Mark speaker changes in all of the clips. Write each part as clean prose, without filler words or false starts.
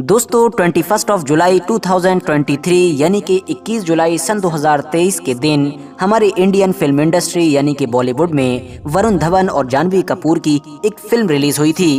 Speaker 1: दोस्तों 21 जुलाई 2023 यानी कि 21 जुलाई सन 2023 के दिन हमारी इंडियन फिल्म इंडस्ट्री यानी कि बॉलीवुड में वरुण धवन और जानवी कपूर की एक फिल्म रिलीज हुई थी।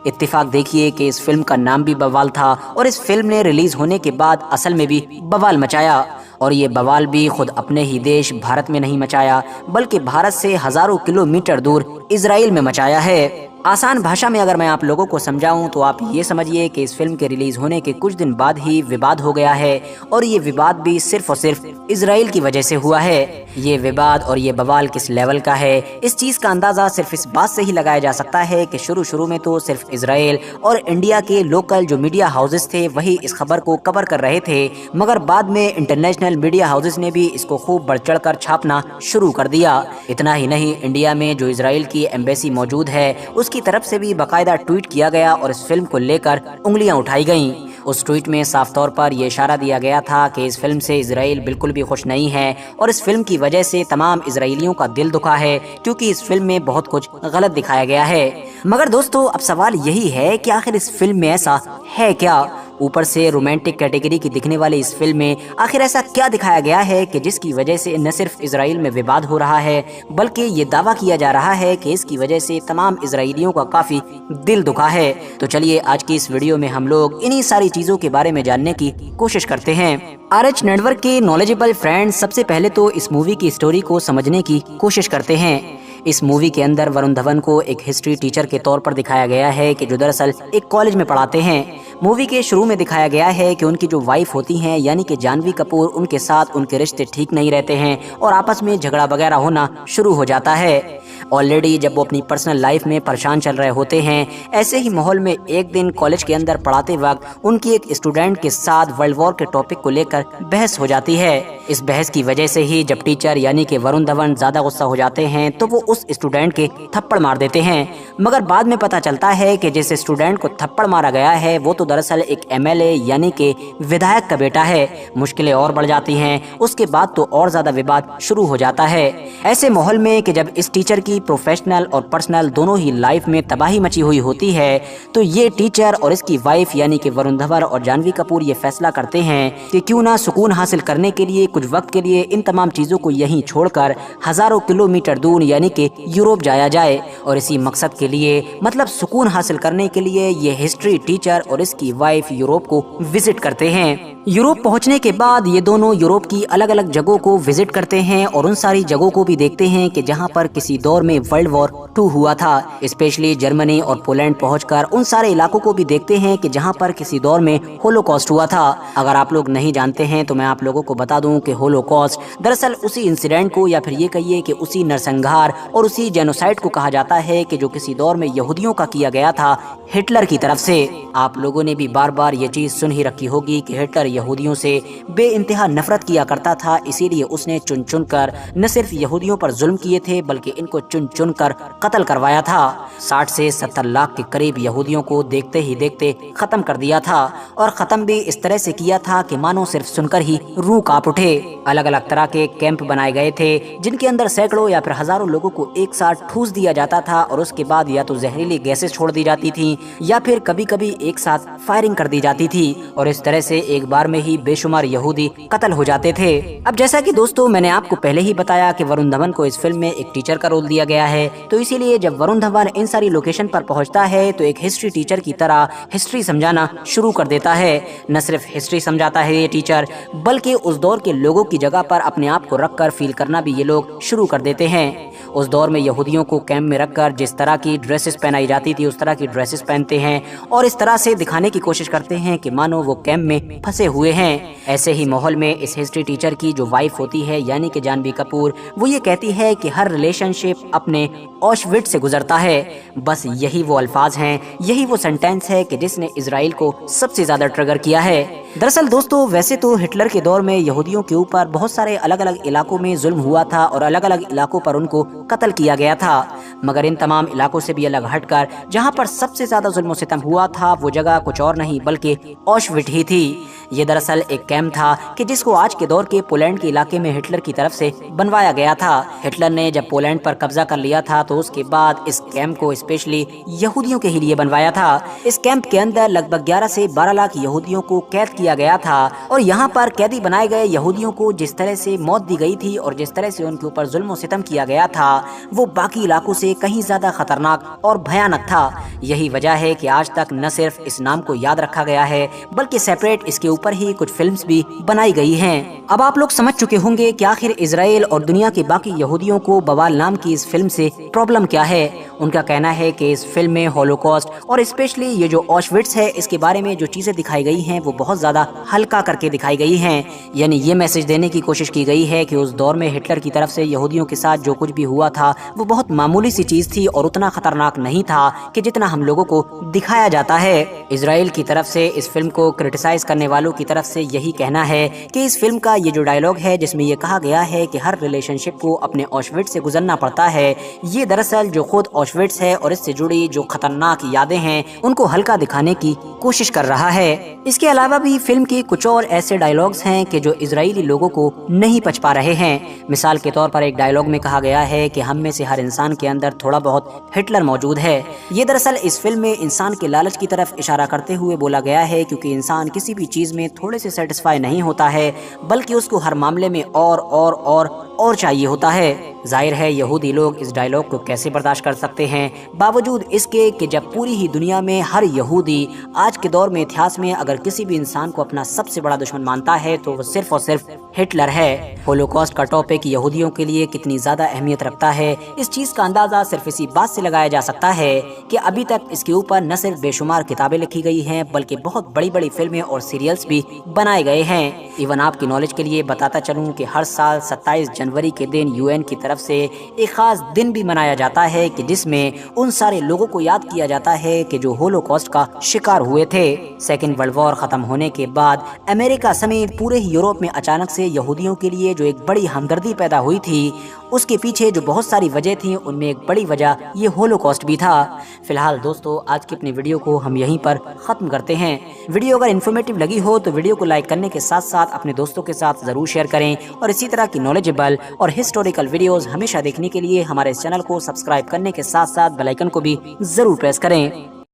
Speaker 1: इत्तेफाक देखिए कि इस फिल्म का नाम भी बवाल था और इस फिल्म ने रिलीज होने के बाद असल में भी बवाल मचाया। और ये बवाल भी खुद अपने ही देश भारत में नहीं मचाया बल्कि भारत से हजारों किलोमीटर दूर इजराइल में मचाया है। आसान भाषा में अगर मैं आप लोगों को समझाऊं तो आप ये समझिए कि इस फिल्म के रिलीज होने के कुछ दिन बाद ही विवाद हो गया है और ये विवाद भी सिर्फ और सिर्फ इजराइल की वजह से हुआ है। ये विवाद और ये बवाल किस लेवल का है इस चीज का अंदाजा सिर्फ इस बात से ही लगाया जा सकता है कि शुरू में तो सिर्फ इजराइल और इंडिया के लोकल जो मीडिया हाउसेस थे वही इस खबर को कवर कर रहे थे, मगर बाद में इंटरनेशनल मीडिया हाउसेस ने भी इसको खूब बढ़ चढ़ कर छापना शुरू कर दिया। इतना ही नहीं, इंडिया में जो इजराइल की एम्बेसी मौजूद है उसकी तरफ से भी बाकायदा ट्वीट किया गया और इस फिल्म को लेकर उंगलियां उठाई गईं। उस ट्वीट में साफ तौर पर यह इशारा दिया गया था कि इस फिल्म से इजराइल बिल्कुल भी खुश नहीं है और इस फिल्म की वजह से तमाम इजरायलियों का दिल दुखा है क्योंकि इस फिल्म में बहुत कुछ गलत दिखाया गया है। मगर दोस्तों अब सवाल यही है कि आखिर इस फिल्म में ऐसा है क्या? ऊपर से रोमांटिक कैटेगरी की दिखने वाली इस फिल्म में आखिर ऐसा क्या दिखाया गया है कि जिसकी वजह से न सिर्फ इजराइल में विवाद हो रहा है बल्कि ये दावा किया जा रहा है कि इसकी वजह से तमाम इजराइलियों का काफी दिल दुखा है। तो चलिए आज की इस वीडियो में हम लोग इन्हीं सारी चीजों के बारे में जानने की कोशिश करते हैं। RH नेटवर्क के नॉलेजेबल फ्रेंड्स, सबसे पहले तो इस मूवी की स्टोरी को समझने की कोशिश करते हैं। इस मूवी के अंदर वरुण धवन को एक हिस्ट्री टीचर के तौर पर दिखाया गया है कि जो दरअसल एक कॉलेज में पढ़ाते हैं। मूवी के शुरू में दिखाया गया है कि उनकी जो वाइफ होती हैं यानी कि जानवी कपूर, उनके साथ उनके रिश्ते ठीक नहीं रहते हैं और आपस में झगड़ा वगैरह होना शुरू हो जाता है। ऑलरेडी जब वो अपनी पर्सनल लाइफ में परेशान चल रहे होते हैं, ऐसे ही माहौल में एक दिन कॉलेज के अंदर पढ़ाते वक्त उनकी एक स्टूडेंट के साथ वर्ल्ड वॉर के टॉपिक को लेकर बहस हो जाती है। इस बहस की वजह से ही जब टीचर यानी कि वरुण धवन ज्यादा गुस्सा हो जाते हैं तो वो उस स्टूडेंट के थप्पड़ मार देते हैं। मगर बाद में पता चलता है कि जिस स्टूडेंट को थप्पड़ मारा गया है वो तो दरअसल एक MLA यानी कि विधायक का बेटा है। मुश्किलें और बढ़ जाती हैं। उसके बाद तो और ज्यादा विवाद शुरू हो जाता है। ऐसे माहौल में कि जब इस टीचर की प्रोफेशनल और पर्सनल दोनों ही लाइफ में तबाही मची हुई होती है तो ये टीचर और इसकी वाइफ यानी कि वरुण धवन और जानवी कपूर ये फैसला करते हैं कि क्यों ना सुकून हासिल करने के लिए कुछ वक्त के लिए इन तमाम चीजों को यहीं छोड़कर हजारों किलोमीटर दूर यानी कि यूरोप जाया जाए। और इसी मकसद के लिए मतलब सुकून हासिल करने के लिए ये हिस्ट्री टीचर और इसकी वाइफ यूरोप को विजिट करते हैं। यूरोप पहुंचने के बाद ये दोनों यूरोप की अलग अलग जगहों को विजिट करते हैं और उन सारी जगहों को भी देखते हैं कि जहां पर किसी दौर में वर्ल्ड वॉर 2 हुआ था। स्पेशली जर्मनी और पोलैंड पहुंचकर उन सारे इलाकों को भी देखते हैं कि जहां पर किसी दौर में होलोकॉस्ट हुआ था। अगर आप लोग नहीं जानते हैं तो मैं आप लोगों को बता दूं कि होलोकॉस्ट दरअसल उसी इंसिडेंट को या फिर ये कहिए कि उसी नरसंहार और उसी जेनोसाइड को कहा जाता है कि जो किसी दौर में यहूदियों का किया गया था हिटलर की तरफ से। आप लोगों ने भी बार बार ये चीज सुन ही रखी होगी कि हिटलर यहूदियों से बेइंतहा नफरत किया करता था, इसीलिए उसने चुन चुन कर न सिर्फ यहूदियों पर जुल्म किए थे बल्कि इनको चुन चुन कर कत्ल करवाया था। 60 से 70 लाख के करीब यहूदियों को देखते ही देखते खत्म कर दिया था और खत्म भी इस तरह से किया था कि मानो सिर्फ सुनकर ही रूह कांप उठे। अलग अलग तरह के कैंप बनाए गए थे जिनके अंदर सैकड़ों या फिर हजारों लोगों को एक साथ ठूस दिया जाता था और उसके बाद या तो जहरीली गैसेस छोड़ दी जाती थी या फिर कभी कभी एक साथ फायरिंग कर दी जाती थी और इस तरह से एक बार में ही बेशुमार यहूदी कत्ल हो जाते थे। अब जैसा कि दोस्तों मैंने आपको पहले ही बताया कि वरुण धवन को इस फिल्म में एक टीचर का रोल दिया गया है, तो इसीलिए जब वरुण धवन इन सारी लोकेशन पर पहुंचता है तो एक हिस्ट्री टीचर की तरह हिस्ट्री समझाना शुरू कर देता है। न सिर्फ हिस्ट्री समझाता है ये टीचर बल्कि उस दौर के लोगों की जगह पर अपने आप को रखकर फील करना भी ये लोग शुरू कर देते हैं। उस दौर में यहूदियों को कैंप में रखकर जिस तरह की ड्रेसेस पहनाई जाती थी उस तरह की ड्रेसेस पहनते हैं और इस तरह से दिखाने की कोशिश करते हैं कि मानो वो कैंप में फंसे हुए हैं। ऐसे ही माहौल में इस हिस्ट्री टीचर की जो वाइफ होती है यानी कि जानवी कपूर, वो ये कहती है कि हर रिलेशनशिप अपने ऑशविट्स से गुजरता है। बस यही वो अल्फाज हैं, यही वो सेंटेंस है कि जिसने इजराइल को सबसे ज्यादा ट्रिगर किया है। दरअसल दोस्तों वैसे तो हिटलर के दौर में यहूदियों के ऊपर बहुत सारे अलग अलग इलाकों में जुल्म हुआ था और अलग अलग इलाकों पर उनको कत्ल किया गया था, मगर इन तमाम इलाकों से भी अलग हटकर जहां पर सबसे ज्यादा जुल्म सितम हुआ था वो जगह कुछ और नहीं बल्कि ऑशविट ही थी। ये दरअसल एक कैंप था कि जिसको आज के दौर के पोलैंड के इलाके में हिटलर की तरफ से बनवाया गया था। हिटलर ने जब पोलैंड पर कब्जा कर लिया था तो उसके बाद इस कैंप को स्पेशली यहूदियों के ही लिए बनवाया था। इस कैंप के अंदर लगभग 11 से 12 लाख यहूदियों को कैद किया गया था और यहाँ पर कैदी बनाए गए यहूदियों को जिस तरह से मौत दी गई थी और जिस तरह से उनके ऊपर जुल्म और सितम किया गया था वो बाकी इलाकों से कहीं ज्यादा खतरनाक और भयानक था। यही वजह है कि आज तक न सिर्फ इस नाम को याद रखा गया है बल्कि सेपरेट इसके ऊपर ही कुछ फिल्म्स भी बनाई गई हैं। अब आप लोग समझ चुके होंगे कि आखिर इजराइल और दुनिया के बाकी यहूदियों को बवाल नाम की इस फिल्म से प्रॉब्लम क्या है। उनका कहना है कि इस फिल्म में होलोकॉस्ट और स्पेशली ये जो ऑशविट्स है इसके बारे में जो चीजें दिखाई गई हैं वो बहुत ज्यादा हल्का करके दिखाई गई हैं। यानी ये मैसेज देने की कोशिश की गई है कि उस दौर में हिटलर की तरफ से यहूदियों के साथ जो कुछ भी हुआ था वो बहुत मामूली सी चीज थी और उतना खतरनाक नहीं था कि जितना हम लोगों को दिखाया जाता है। इजराइल की तरफ से इस फिल्म को क्रिटिसाइज करने वालों की तरफ से यही कहना है कि इस फिल्म का ये जो डायलॉग है जिसमें ये कहा गया है कि हर रिलेशनशिप को अपने ऑशविट्स से गुजरना पड़ता है, ये दरअसल जो खुद ऑशविट्स है और इससे जुड़ी जो खतरनाक यादें हैं उनको हल्का दिखाने की कोशिश कर रहा है। इसके अलावा भी फिल्म के कुछ और ऐसे डायलॉग्स हैं कि जो इजरायली लोगों को नहीं पच पा रहे हैं। मिसाल के तौर पर एक डायलॉग में कहा गया है कि हम में से हर इंसान के अंदर थोड़ा बहुत हिटलर मौजूद है। ये दरअसल इस फिल्म में इंसान के लालच की तरफ इशारा करते हुए बोला गया है, क्योंकि इंसान किसी भी चीज में थोड़े से सेटिस्फाई नहीं होता है बल्कि उसको हर मामले में और चाहिए होता है। जाहिर है यहूदी लोग इस डायलॉग को कैसे बर्दाश्त कर सकते हैं, बावजूद इसके कि जब पूरी ही दुनिया में हर यहूदी आज के दौर में इतिहास में अगर किसी भी इंसान को अपना सबसे बड़ा दुश्मन मानता है तो वो सिर्फ और सिर्फ हिटलर है। होलोकॉस्ट का टॉपिक यहूदियों के लिए कितनी ज्यादा अहमियत रखता है इस चीज का अंदाजा सिर्फ इसी बात से लगाया जा सकता है कि अभी तक इसके ऊपर न सिर्फ बेशुमार किताबें लिखी गई हैं बल्कि बहुत बड़ी बड़ी फिल्में और सीरियल्स भी बनाए गए हैं। इवन आपकी नॉलेज के लिए बताता चलूं कि हर साल 27 जनवरी के दिन यूएन की तरफ से एक खास दिन भी मनाया जाता है कि जिसमें उन सारे लोगों को याद किया जाता है कि जो होलोकॉस्ट का शिकार हुए थे। सेकेंड वर्ल्ड वॉर खत्म होने के बाद अमेरिका समेत पूरे ही यूरोप में अचानक से यहूदियों के लिए जो एक बड़ी हमदर्दी पैदा हुई थी उसके पीछे जो बहुत सारी वजह थी उनमें एक बड़ी वजह ये होलोकॉस्ट भी था। फिलहाल दोस्तों आज की अपनी वीडियो को हम यहीं पर खत्म करते हैं। वीडियो अगर इन्फॉर्मेटिव लगी हो तो वीडियो को लाइक करने के साथ साथ अपने दोस्तों के साथ जरूर शेयर करें और इसी तरह की नॉलेजेबल और हिस्टोरिकल वीडियोस हमेशा देखने के लिए हमारे चैनल को सब्सक्राइब करने के साथ साथ बेल आइकन को भी जरूर प्रेस करें।